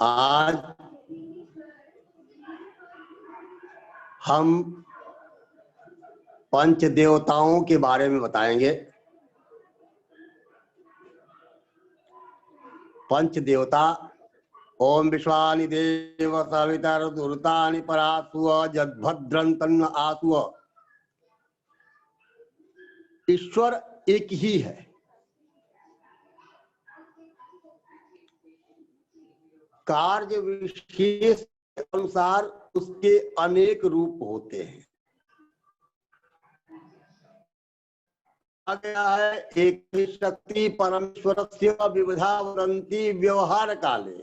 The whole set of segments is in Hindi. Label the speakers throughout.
Speaker 1: आज हम पंच देवताओं के बारे में बताएंगे। पंच देवता ओम विश्वानि देव सवितर दुर्तानि परासुव जद्भद्रं तन्न आसुव। ईश्वर एक ही है। कार्य विशेष के अनुसार उसके अनेक रूप होते हैं। आ गया है एक ही शक्ति परमेश्वरस्य विविधा वदन्ति व्यवहार काले।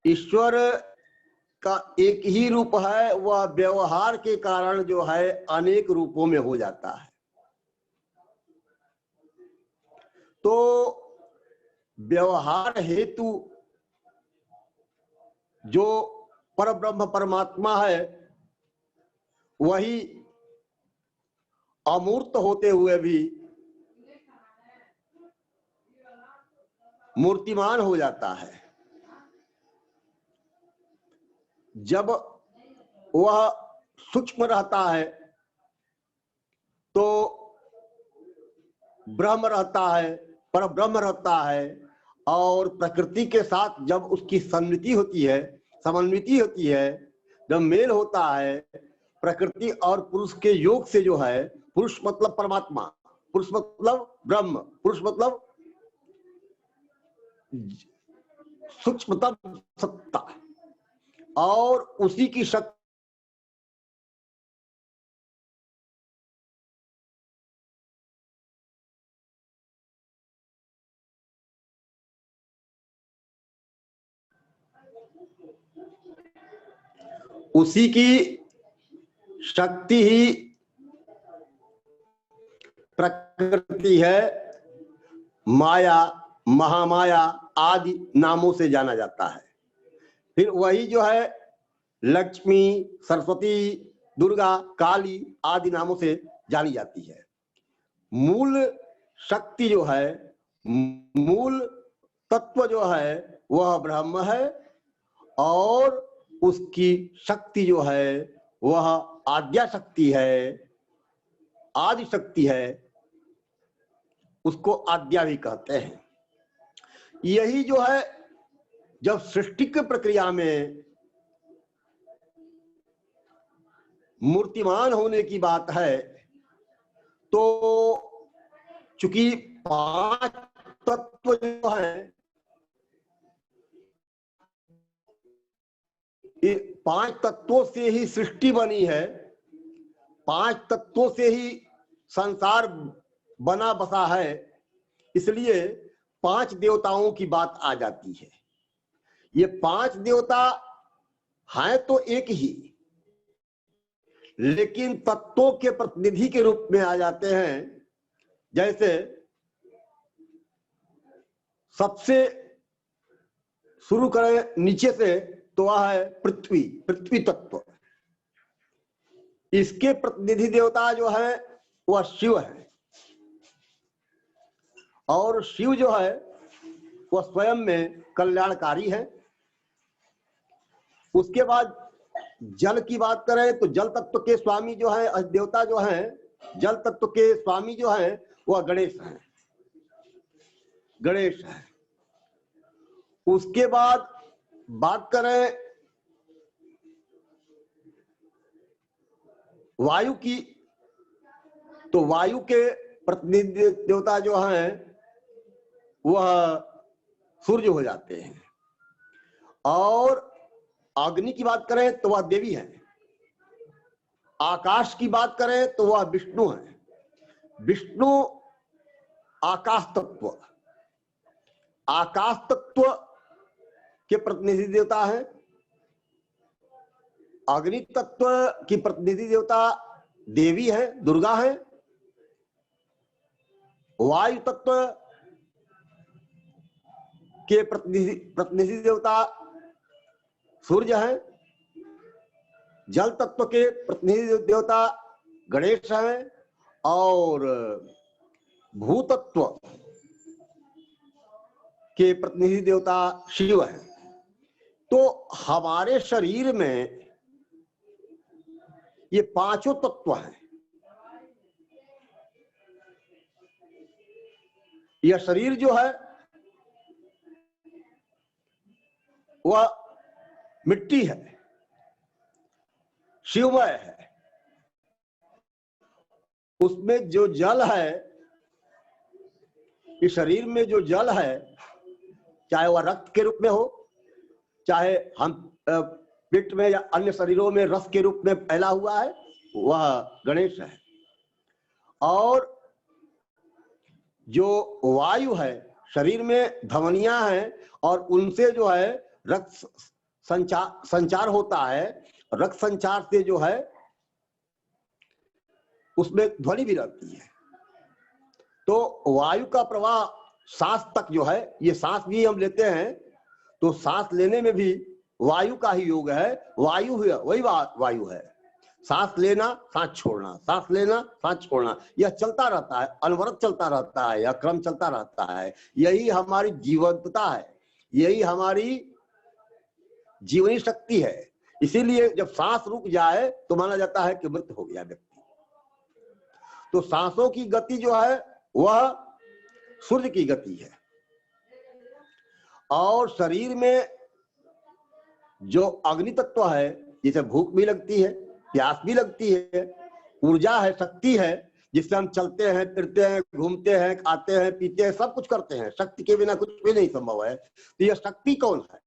Speaker 1: ईश्वर का एक ही रूप है, वह व्यवहार के कारण जो है अनेक रूपों में हो जाता है। तो व्यवहार हेतु जो परब्रह्म परमात्मा है वही अमूर्त होते हुए भी मूर्तिमान हो जाता है। जब वह सूक्ष्म रहता है तो ब्रह्म रहता है, परब्रह्म रहता है, और प्रकृति के साथ जब उसकी समन्विति होती है, जब मेल होता है प्रकृति और पुरुष के योग से, जो है पुरुष मतलब परमात्मा, पुरुष मतलब ब्रह्म, पुरुष मतलब सूक्ष्मतम सत्ता, और उसी की शक्ति ही प्रकृति है। माया, महामाया आदि नामों से जाना जाता है। फिर वही जो है लक्ष्मी, सरस्वती, दुर्गा, काली आदि नामों से जानी जाती है। मूल शक्ति जो है, मूल तत्व जो है वह ब्रह्म है, और उसकी शक्ति जो है वह आद्या शक्ति है, आदि शक्ति है, उसको आद्या भी कहते हैं। यही जो है जब सृष्टि की प्रक्रिया में मूर्तिमान होने की बात है तो चूंकि पांच तत्व जो है, ये पांच तत्वों से ही सृष्टि बनी है, पांच तत्वों से ही संसार बना बसा है, इसलिए पांच देवताओं की बात आ जाती है। ये पांच देवता हैं तो एक ही, लेकिन तत्वों के प्रतिनिधि के रूप में आ जाते हैं। जैसे सबसे शुरू करें नीचे से तो वह है पृथ्वी, पृथ्वी तत्व। इसके प्रतिनिधि देवता जो है वह शिव है, और शिव जो है वह स्वयं में कल्याणकारी है। उसके बाद जल की बात करें तो जल तत्व के स्वामी जो है, देवता जो है, जल तत्व के स्वामी जो है वह गणेश है, गणेश है। उसके बाद बात करें वायु की, तो वायु के प्रतिनिधि देवता जो हैं वह सूर्य हो जाते हैं। और अग्नि की बात करें तो वह देवी है। आकाश की बात करें तो वह विष्णु है। विष्णु आकाश तत्व, आकाश तत्व के प्रतिनिधि देवता है। अग्नि तत्व की प्रतिनिधि देवता देवी है, दुर्गा है। वायु तत्व के प्रतिनिधि देवता सूर्य है। जल तत्व के प्रतिनिधि देवता गणेश है। और भूतत्व के प्रतिनिधि देवता शिव हैं। तो हमारे शरीर में ये पांचों तत्व हैं। यह शरीर जो है वह मिट्टी है, शिवमय है। उसमें जो जल है, इस शरीर में जो जल है, चाहे वह रक्त के रूप में हो, चाहे हम पेट में या अन्य शरीरों में रस के रूप में फैला हुआ है, वह गणेश है। और जो वायु है, शरीर में धमनियां हैं और उनसे जो है रक्त संचार होता है। रक्त संचार से जो है उसमें ध्वनि भी रहती है। तो वायु का प्रवाह सांस तक जो है, ये सांस भी हम लेते हैं तो सांस लेने में भी वायु का ही योग है। वायु वही वायु है। सांस लेना, सांस छोड़ना, सांस लेना, सांस छोड़ना, यह चलता रहता है, अनवरत चलता रहता है, यह क्रम चलता रहता है। यही हमारी जीवंतता है, यही हमारी जीवनी शक्ति है। इसीलिए जब सांस रुक जाए तो माना जाता है कि मृत हो गया व्यक्ति। तो सांसों की गति जो है वह सूर्य की गति है। और शरीर में जो अग्नि तत्व है, जिसे भूख भी लगती है, प्यास भी लगती है, ऊर्जा है, शक्ति है, जिससे हम चलते हैं, फिरते हैं, घूमते हैं, खाते हैं, पीते हैं, सब कुछ करते हैं। शक्ति के बिना कुछ भी नहीं संभव है। तो यह शक्ति कौन है?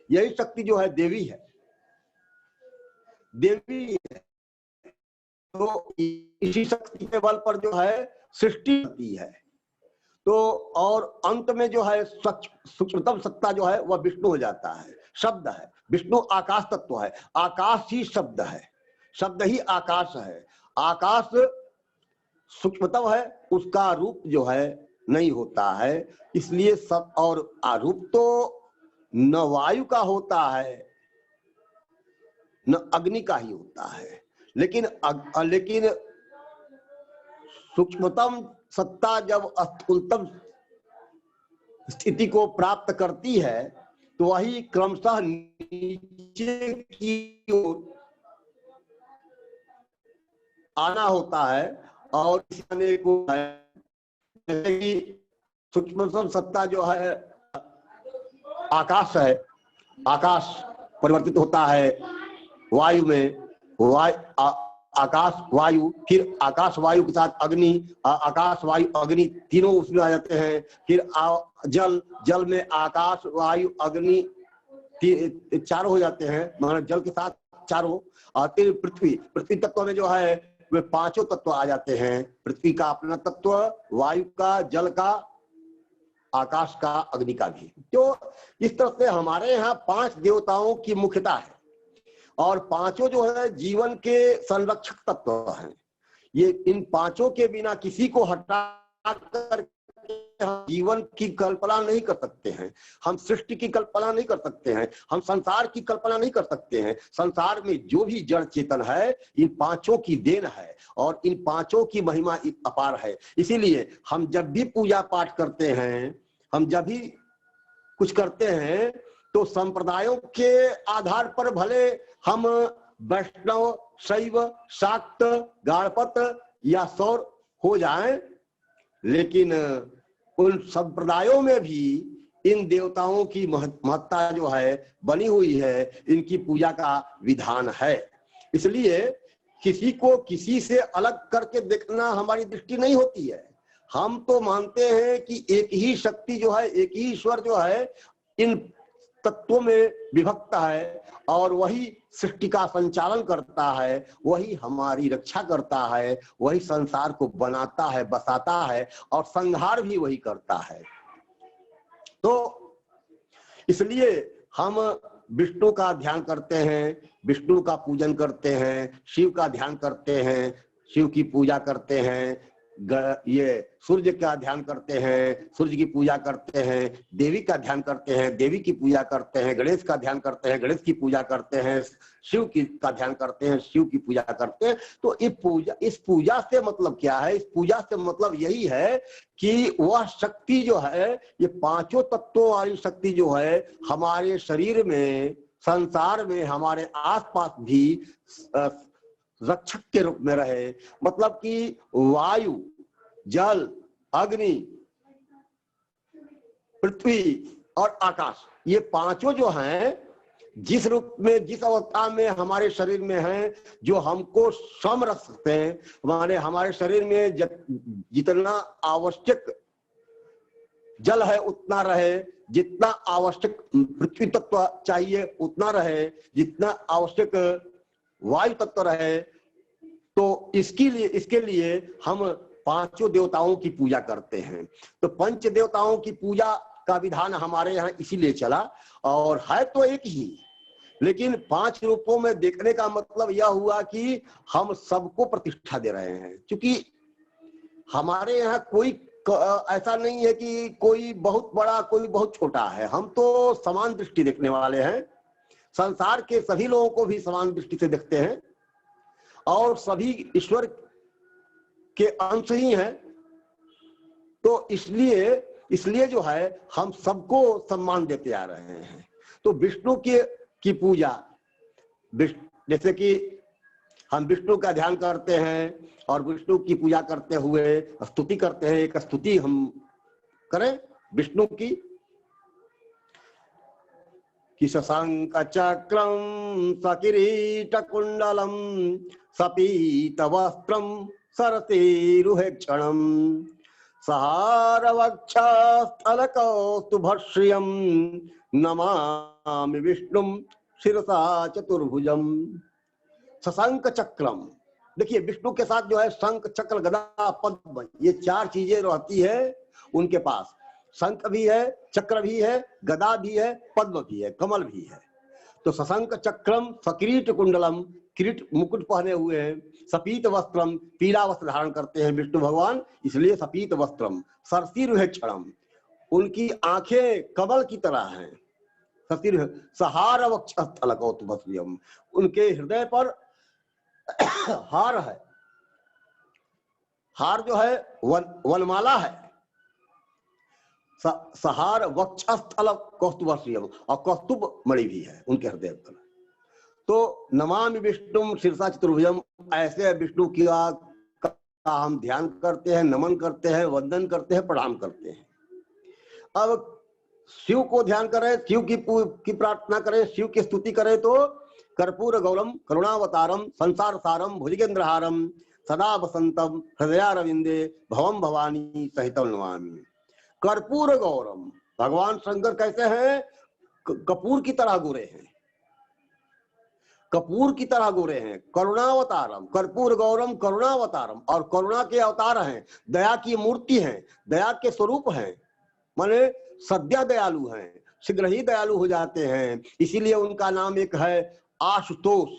Speaker 1: यही शक्ति जो है देवी है, देवी है। तो इसी शक्ति के बल पर जो है सृष्टि होती है। तो और अंत में जो है सूक्ष्मतम सत्ता जो है वह विष्णु हो जाता है। शब्द है, विष्णु आकाश तत्व है, आकाश ही शब्द है, शब्द ही आकाश है। आकाश सूक्ष्मतम है, उसका रूप जो है नहीं होता है। इसलिए सब, और रूप तो न वायु का होता है न अग्नि का ही होता है। लेकिन सूक्ष्मतम सत्ता जब स्थूलतम स्थिति को प्राप्त करती है तो वही क्रमशः नीचे की ओर आना होता है। और आने को जैसे कि सूक्ष्मतम सत्ता जो है आकाश है, आकाश परिवर्तित होता है वायु में, आकाश वायु, फिर आकाश वायु के साथ अग्नि, आकाश वायु अग्नि तीनों उसमें आ जाते हैं। फिर जल, जल में आकाश वायु अग्नि चारों हो जाते हैं, मतलब जल के साथ चारों। और फिर पृथ्वी, पृथ्वी तत्व में जो है वे पांचों तत्व आ जाते हैं। पृथ्वी का अपना तत्व, वायु का, जल का, आकाश का, अग्नि का भी। तो इस तरह से हमारे यहाँ 5 देवताओं की मुख्यता है। और पांचों जो है जीवन के संरक्षक तत्व हैं। ये इन पांचों के बिना किसी को हटा कर हम जीवन की कल्पना नहीं कर सकते हैं, हम सृष्टि की कल्पना नहीं कर सकते हैं, हम संसार की कल्पना नहीं कर सकते हैं। संसार में जो भी जड़ चेतन है इन पांचों की देन है और इन पांचों की महिमा अपार है। इसीलिए हम जब भी पूजा पाठ करते हैं, हम जब भी कुछ करते हैं तो संप्रदायों के आधार पर भले हम वैष्णव, शैव, शाक्त, गाणपत या सौर हो जाएं, लेकिन उन संप्रदायों में भी इन देवताओं की महत्ता जो है बनी हुई है, इनकी पूजा का विधान है। इसलिए किसी को किसी से अलग करके देखना हमारी दृष्टि नहीं होती है। हम तो मानते हैं कि एक ही शक्ति जो है, एक ही ईश्वर जो है इन तत्वों में विभक्त है और वही सृष्टि का संचालन करता है, वही हमारी रक्षा करता है, वही संसार को बनाता है, बसाता है और संहार भी वही करता है। तो इसलिए हम विष्णु का ध्यान करते हैं, विष्णु का पूजन करते हैं, शिव का ध्यान करते हैं, शिव की पूजा करते हैं, ये सूर्य का ध्यान करते हैं, सूर्य की पूजा करते हैं, देवी का ध्यान करते हैं, देवी की पूजा करते हैं, गणेश का ध्यान करते हैं, गणेश की पूजा करते हैं, शिव की का ध्यान करते हैं, शिव की पूजा करते हैं। तो इस पूजा से मतलब क्या है? इस पूजा से मतलब यही है कि वह शक्ति जो है, ये पांचों तत्वों वाली शक्ति जो है, हमारे शरीर में, संसार में, हमारे आसपास भी रक्षक के रूप में रहे। मतलब कि वायु, जल, अग्नि, पृथ्वी और आकाश, ये पांचों जो हैं, जिस रूप में, जिस अवस्था में हमारे शरीर में हैं, जो हमको सम रख सकते हैं। हमारे शरीर में जितना आवश्यक जल है उतना रहे, जितना आवश्यक पृथ्वी तत्व चाहिए उतना रहे, जितना आवश्यक वायु तत्व रहे। तो इसके लिए हम पांचों देवताओं की पूजा करते हैं। तो पंच देवताओं की पूजा का विधान हमारे यहाँ इसीलिए चला, और है तो एक ही, लेकिन 5 रूपों में देखने का मतलब यह हुआ कि हम सबको प्रतिष्ठा दे रहे हैं। क्योंकि हमारे यहाँ कोई ऐसा नहीं है कि कोई बहुत बड़ा, कोई बहुत छोटा है। हम तो समान दृष्टि देखने वाले हैं, संसार के सभी लोगों को भी समान दृष्टि से देखते हैं, और सभी ईश्वर के अंश ही हैं। तो इसलिए जो है, हम सबको सम्मान देते आ रहे हैं। तो विष्णु की पूजा, जैसे कि हम विष्णु का ध्यान करते हैं और विष्णु की पूजा करते हुए स्तुति करते हैं। एक स्तुति हम करें विष्णु की, कि शशांक चक्रम सकिरीट कुंडलम सपीत वस्त्रम सरसेरुहेक्षणम सहार वक्षस्थल कौस्तुभश्रियम नमामि विष्णुम शिरसा चतुर्भुजम। शशांक चक्रम, देखिए विष्णु के साथ जो है शंख, चक्र, गदा, पद्म, ये 4 चीजें रहती है उनके पास। शंख भी है, चक्र भी है, गदा भी है, पद्म भी है, कमल भी है। तो शशांक चक्रम सकिरीट कुंडलम, किरीट मुकुट पहने हुए हैं, सपीत वस्त्रम, पीला वस्त्र धारण करते हैं विष्णु भगवान, इसलिए सपीत वस्त्रम, सरसीरुहेक्षणम, उनकी आंखें कमल की तरह हैं, सहार वक्षस्थल कौस्तुभश्रियम, उनके हृदय पर हार है, हार जो है वनमाला है, सहार वक्षस्थल कौस्तुभश्रियम, और कौस्तुभ मणि भी है उनके हृदय पर। तो नमामि विष्णुम शिरसा चतुर्भुजम, ऐसे विष्णु का हम ध्यान करते हैं, नमन करते हैं, वंदन करते हैं, प्रणाम करते हैं। अब शिव को ध्यान करें, शिव की प्रार्थना करें, शिव की स्तुति करें, तो कर्पूर गौरम करुणावतारम संसार सारम भुजगेंद्रहारम सदा वसंतम हृदयारविंदे भवम भवानी सहितम नमामि। कर्पूर गौरम, भगवान शंकर कैसे हैं? कपूर की तरह गोरे हैं, कपूर की तरह गोरे हैं। करुणावतारम, कर्पूर गौरम करुणावतारम, और करुणा के अवतार हैं, दया की मूर्ति हैं, दया के स्वरूप हैं, माने सद्य दयालु हैं, शीघ्र ही दयालु हो जाते हैं। इसीलिए उनका नाम एक है आशुतोष,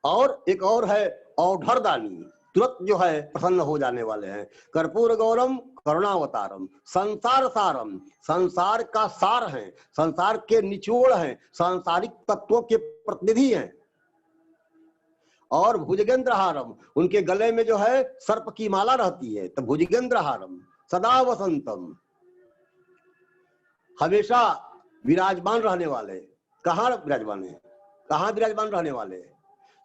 Speaker 1: और एक और है औढ़रदानी, तुरंत जो है प्रसन्न हो जाने वाले हैं। कर्पूर गौरम करुणावतारम संसार सारम, संसार का सार है, संसार के निचोड़ हैं, सांसारिक तत्वों के प्रतिनिधि हैं। और भुजगेंद्रहारम, उनके गले में जो है सर्प की माला रहती है, तो भुजगेंद्रहारम सदा वसंतम, हमेशा विराजमान रहने वाले। कहाँ विराजमान है? कहाँ विराजमान रहने वाले?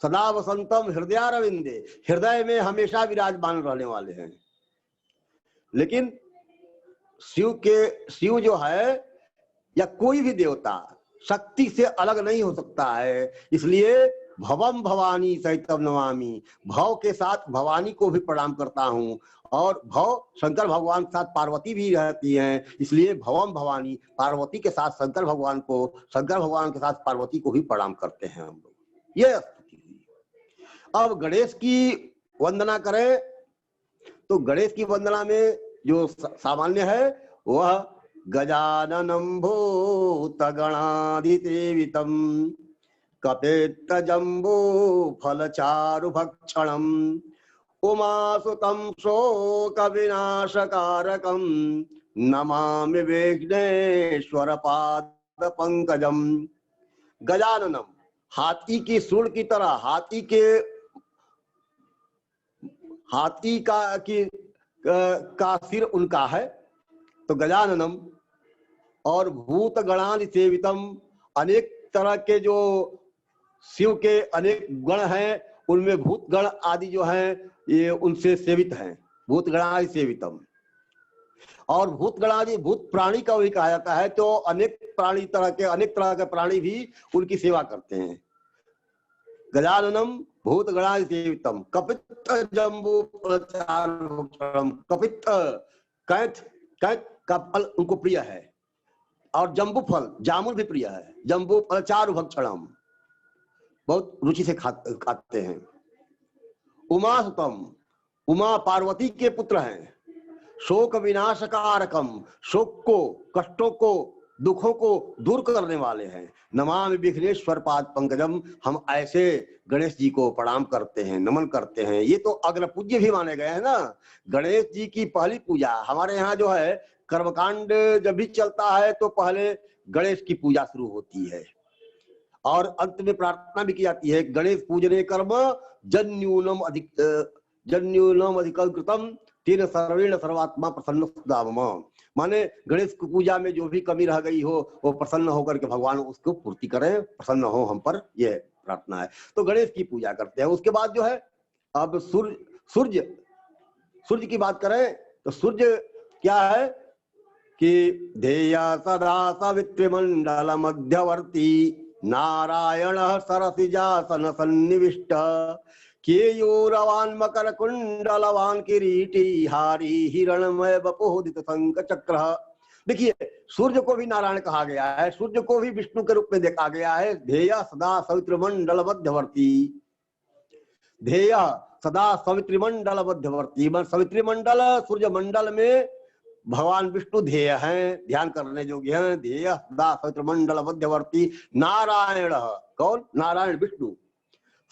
Speaker 1: सदा वसंतम हृदयारविंदे, हृदय में हमेशा विराजमान रहने वाले हैं। लेकिन शिव जो है, या कोई भी देवता शक्ति से अलग नहीं हो सकता है। इसलिए भवम भवानी सहितम नमामि, भव के साथ भवानी को भी प्रणाम करता हूँ, और भव शंकर भगवान के साथ पार्वती भी रहती हैं, इसलिए भवम भवानी, पार्वती के साथ शंकर भगवान को, शंकर भगवान के साथ पार्वती को भी प्रणाम करते हैं हम लोग। ये स्थिति हुई। अब गणेश की वंदना करें, तो गणेश की वंदना में जो सामान्य है वह गजाननं भूत गणाधिसेवितं कपेत्त जम्बो फल चारु भक्षणं उमासुतं शोक विनाशकारकं नमामि विघ्नेश्वर पाद पंकजम। गजाननम, हाथी की सूंड की तरह, हाथी का सिर उनका है, तो गजाननम। और भूत गणादि सेवितम, अनेक तरह के जो शिव के अनेक गण हैं, उनमें भूत गण आदि जो हैं ये उनसे सेवित हैं, भूत गणादि सेवितम। और भूत गणादि भूत प्राणी का भी कहा जाता है, तो अनेक तरह के प्राणी भी उनकी सेवा करते हैं। गजाननम भूत गणादि सेवितम कपित जम्बू फलचारुभक्षणम। कपित कैथ का फल उनको प्रिय है, और जम्बू फल जामुन भी प्रिय है। जम्बू फलचारुभक्षणम, बहुत रुचि से खाते हैं। उमासुतम, उमा पार्वती के पुत्र हैं। शोक विनाशकारकम, शोक को, कष्टों को, दुखों को दूर करने वाले हैं। नमामि विघ्नेश्वर पाद पंकजम, हम ऐसे गणेश जी को प्रणाम करते हैं, नमन करते हैं। ये तो अग्र पूज्य भी माने गए हैं ना। गणेश जी की पहली पूजा हमारे यहाँ जो है, कर्मकांड जब भी चलता है तो पहले गणेश की पूजा शुरू होती है, और अंत में प्रार्थना भी की जाती है, गणेश पूजने कर्म जन्यूनम अधिकम कृतम तेन सर्वेण सर्वात्मा प्रसन्न सुदाम। माने गणेश की पूजा में जो भी कमी रह गई हो वो प्रसन्न होकर के भगवान उसको पूर्ति करें, प्रसन्न हो हम पर, यह प्रार्थना है। तो गणेश की पूजा करते हैं। उसके बाद जो है, अब सूर्य की बात करें तो सूर्य क्या है कि ध्येया सदा सवितृमंडल मध्यवर्ती नारायण सरसिजासन सन्निविष्ट केयूरवान मकर कुंडलवान किरीटी हारी हिरणमय बपोदित शंख चक्र। देखिए, सूर्य को भी नारायण कहा गया है, सूर्य को भी विष्णु के रूप में देखा गया है। ध्येय सदा सवितृमंडल मध्यवर्ती, ध्येय सदा सवितृमंडल मध्यवर्ती, सवितृमंडल सूर्य मंडल में भगवान विष्णु ध्येय हैं, ध्यान करने योग्य हैं। ध्येय सदा सवितृमंडल मध्यवर्ती नारायण, कौन? नारायण विष्णु।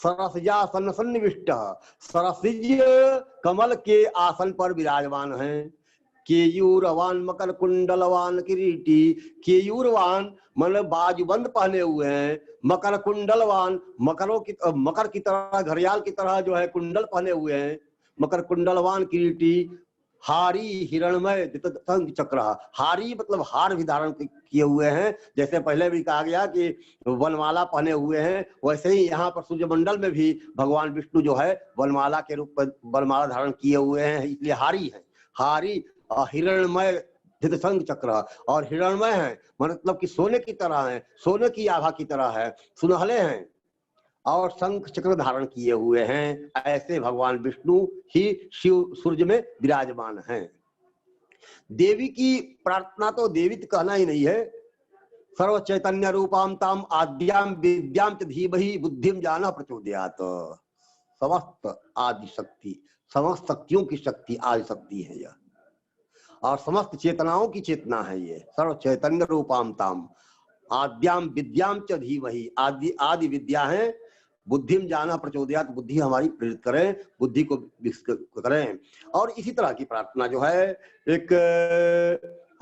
Speaker 1: सरसिजासन सन्निविष्ट, सरसिज कमल के आसन पर विराजमान हैं। केयूरवान मकर कुंडलवान किरीटी, केयूरवान मतलब बाजूबंद पहने हुए हैं। मकर कुंडलवान, मकर की तरह, घड़ियाल की तरह जो है कुंडल पहने हुए हैं। मकर कुंडलवान किरीटी हारी हिरणमय शंख चक्र। हारी मतलब हार भी धारण किए हुए हैं, जैसे पहले भी कहा गया कि वनमाला पहने हुए हैं, वैसे ही यहाँ पर सूर्य मंडल में भी भगवान विष्णु जो है वनमाला के रूप में वनमाला धारण किए हुए हैं, इसलिए हारी है। हारी हिरणमय शंख चक्र, और हिरणमय है मतलब कि सोने की तरह है, सोने की आभा की तरह है, सुनहले हैं और शंख चक्र धारण किए हुए हैं। ऐसे भगवान विष्णु ही शिव सूर्य में विराजमान हैं। देवी की प्रार्थना तो देवी कहना ही नहीं है। सर्व चैतन्य रूपाम ताम आद्याम विद्याम च धीमहि बुद्धिम जाना प्रचोदयात। समस्त आदि शक्ति, समस्त शक्तियों की शक्ति आदि शक्ति है यह, और समस्त चेतनाओं की चेतना है ये। सर्व चैतन्य रूपाम ताम आद्याम विद्याम च धीमहि, आदि विद्या है। बुद्धिम जाना प्रचोदयात, बुद्धि हमारी प्रेरित करें, बुद्धि को विकसित करें। और इसी तरह की प्रार्थना जो है, एक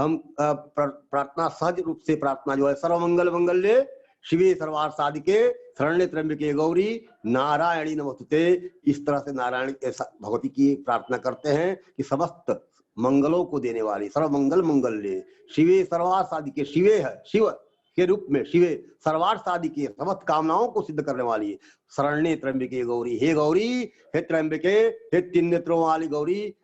Speaker 1: हम प्रार्थना सहज रूप से प्रार्थना जो है, सर्वमंगल मंगल्ये शिवे सर्वार्थ साधिके शरण्ये त्र्यंबके गौरी नारायणी नमोस्तुते। इस तरह से नारायण भगवती की प्रार्थना करते हैं कि समस्त मंगलों को देने वाली, सर्वमंगल मंगल्ये शिवे सर्वार्थ साधिके, शिवे है शिव के रूप में, शिवे सर्वार्थ साधिके समस्त कामनाओं को सिद्ध करने वाली शरण्ये त्र्यंबके गौरी। हे गौरी, हे त्र्यंबके, हे तीन नेत्रों वाली गौरी,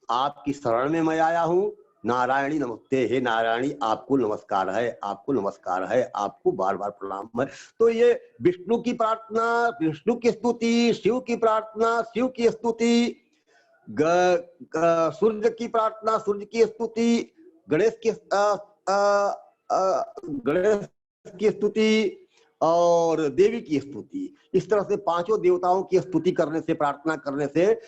Speaker 1: आपकी शरण में मैं आया हूँ। नारायणी नमस्ते, हे नारायणी आपको नमस्कार है, आपको नमस्कार है, आपको बार बार प्रणाम है। तो ये विष्णु की प्रार्थना, विष्णु की स्तुति, शिव की प्रार्थना, शिव की स्तुति, सूर्य की प्रार्थना, सूर्य की स्तुति, गणेश की स्तुति और देवी की स्तुति। इस तरह से पांचों देवताओं की स्तुति करने से, प्रार्थना करने से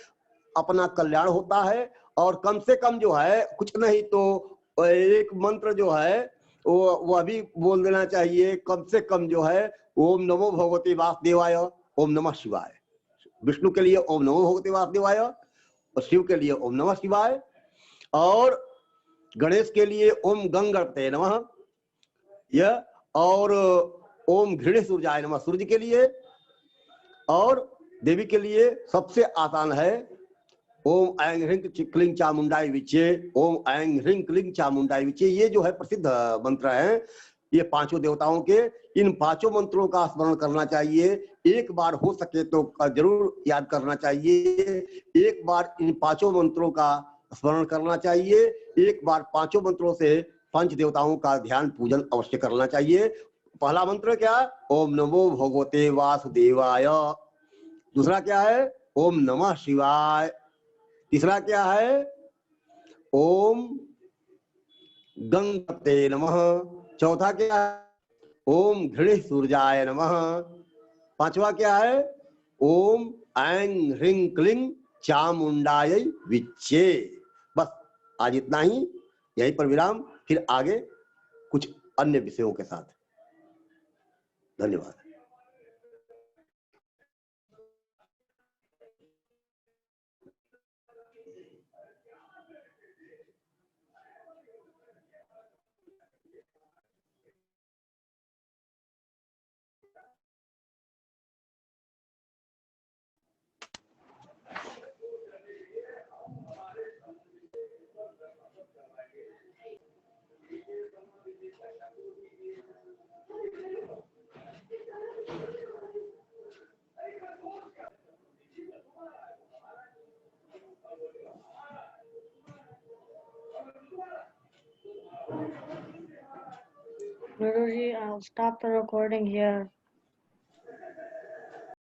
Speaker 1: अपना कल्याण होता है। और कम से कम जो है, कुछ नहीं तो एक मंत्र जो है वो अभी बोल देना चाहिए, कम से कम जो है, ओम नमो भगवते वासुदेवाय, ओम नमः शिवाय। विष्णु के लिए ओम नमो भगवते वासुदेवाय, और शिव के लिए ओम नमः शिवाय, और गणेश के लिए ओम गंगणपतये नमः, यह, और ओम घृणे सूर्याय नमः सूर्य के लिए, और देवी के लिए सबसे आसान है ओम ऐं ह्रीं क्लीं चामुंडाय विचे, ओम ऐं ह्रीं क्लीं चामुंडाय विचे। ये जो है प्रसिद्ध मंत्र है, ये पांचों देवताओं के। इन पांचों मंत्रों का स्मरण करना चाहिए, एक बार हो सके तो जरूर याद करना चाहिए। एक बार इन पांचों मंत्रों का स्मरण करना चाहिए, एक बार पांचों मंत्रों से पंच देवताओं का ध्यान पूजन अवश्य करना चाहिए। पहला मंत्र क्या? ओम नमो भगवते वासुदेवाय। दूसरा क्या है? ओम नमः शिवाय। तीसरा क्या है? ओम गंगपते नमः। चौथा क्या है? ओम घृणे सूर्याय नमः। पांचवा क्या है? ओम ऐं ह्रीं क्लीं चामुंडाय विचे। बस आज इतना ही, यहीं पर विराम, फिर आगे कुछ अन्य विषयों के साथ। धन्यवाद।
Speaker 2: Guruji, I'll stop the recording here.